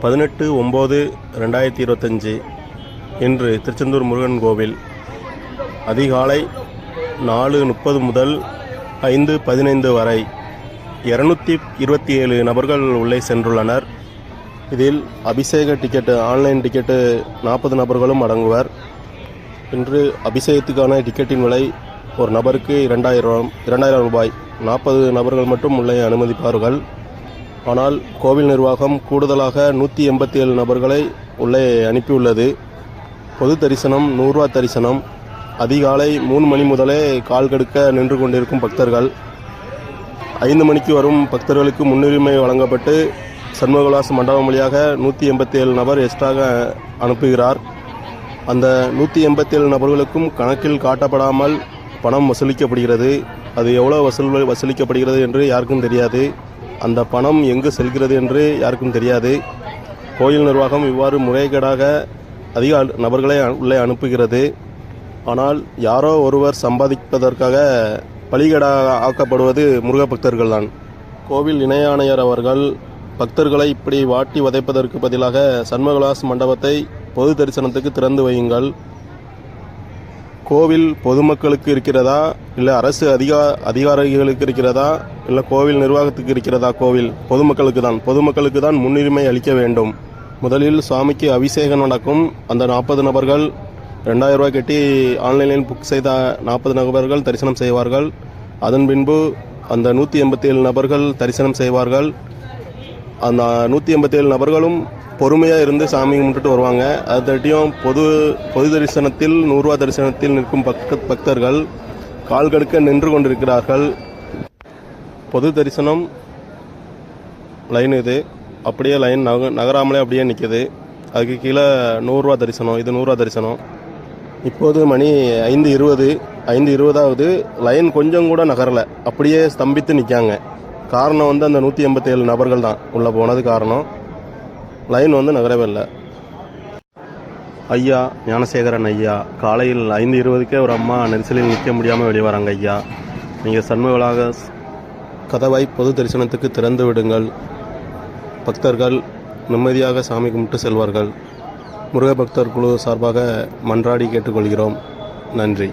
18/9/2025 இன்று திருச்செந்தூர் முருகன் கோவில் அதிகாலை 4:30 முதல் 5:15 வரை 227 நபர்கள் உள்ளே சென்றுள்ளனர். இதில் அபிஷேக டிக்கெட்டு ஆன்லைன் டிக்கெட்டு 40 நபர்களும் அடங்குவர். இன்று அபிஷேகத்துக்கான டிக்கெட்டின் விலை ஒரு நபருக்கு 2000 ரூபாய். 40 நபர்கள் மட்டும் உள்ளே அனுமதிப்பார்கள். ஆனால் கோவில் நிர்வாகம் கூடுதலாக 187 நபர்களை உள்ளே அனுப்பியுள்ளது. பொது தரிசனம் 100 ரூபா தரிசனம். அதிகாலை 3 மணி முதலே கால் கடுக்க நின்று கொண்டிருக்கும் பக்தர்கள் 5 மணிக்கு வரும் பக்தர்களுக்கு முன்னுரிமை வழங்கப்பட்டு சண்முகவிலாஸ் மண்டபம் வழியாக 187 நபர் எக்ஸ்ட்ராக அனுப்புகிறார். அந்த 187 நபர்களுக்கும் கணக்கில் காட்டப்படாமல் பணம் வசூலிக்கப்படுகிறது. அது எவ்வளோ வசூலிக்கப்படுகிறது என்று யாருக்கும் தெரியாது. அந்த பணம் எங்கு செல்கிறது என்று யாருக்கும் தெரியாது. கோயில் நிர்வாகம் இவ்வாறு முறைகேடாக அதிக நபர்களை உள்ளே அனுப்புகிறது. ஆனால் யாரோ ஒருவர் சம்பாதிப்பதற்காக பலிகேடாக ஆக்கப்படுவது முருக பக்தர்கள் தான். கோவில் இணை ஆணையர் அவர்கள் பக்தர்களை இப்படி வாட்டி வதைப்பதற்கு பதிலாக சண்முகவிலாஸ் மண்டபத்தை பொது தரிசனத்துக்கு திறந்து வையுங்கள். கோவில் பொதுமக்களுக்கு இருக்கிறதா, இல்லை அரசு அதிகாரிகளுக்கு இருக்கிறதா, இல்லை கோவில் நிர்வாகத்துக்கு இருக்கிறதா? கோவில் பொதுமக்களுக்கு தான் முன்னுரிமை அளிக்க வேண்டும். முதலில் சுவாமிக்கு அபிஷேகம் நடக்கும். அந்த 40 நபர்கள் 2000 ரூபாய் கட்டி ஆன்லைனில் புக் செய்த 40 நபர்கள் தரிசனம் செய்வார்கள். அதன் பின்பு அந்த 187 நபர்கள் தரிசனம் செய்வார்கள். அந்த 187 நபர்களும் பொறுமையாக இருந்து சாமி கும்பிட்டுட்டு வருவாங்க. அதுட்டியும் பொது தரிசனத்தில் 100 ரூபா தரிசனத்தில் நிற்கும் பக்தர்கள் கால் கடுக்க நின்று கொண்டிருக்கிறார்கள். பொது தரிசனம் லைன் இது அப்படியே லைன் நகராமலே அப்படியே நிற்கிது. அதுக்கு கீழே 100 ரூபா தரிசனம். இது 100 ரூபா தரிசனம். இப்போது மணி 5:20 லைன் கொஞ்சம் கூட நகரலை, அப்படியே ஸ்தம்பித்து நிற்காங்க. காரணம் அந்த 187 நபர்கள் தான் உள்ளே போனது காரணம். லைன் நகரவே இல்லை. ஐயா ஞானசேகரன் ஐயா, காலையில் 5:20க்கே ஒரு அம்மா நெரிசலில் நிற்க முடியாமல் வெளியே வராங்க. ஐயா, நீங்கள் சண்முகவிலாஸ் கதவை பொது தரிசனத்துக்கு திறந்து விடுங்கள். பக்தர்கள் நிம்மதியாக சாமி கும்பிட்டு செல்வார்கள். முருக பக்தர் குழு சார்பாக மன்றாடி கேட்டுக்கொள்கிறோம். நன்றி.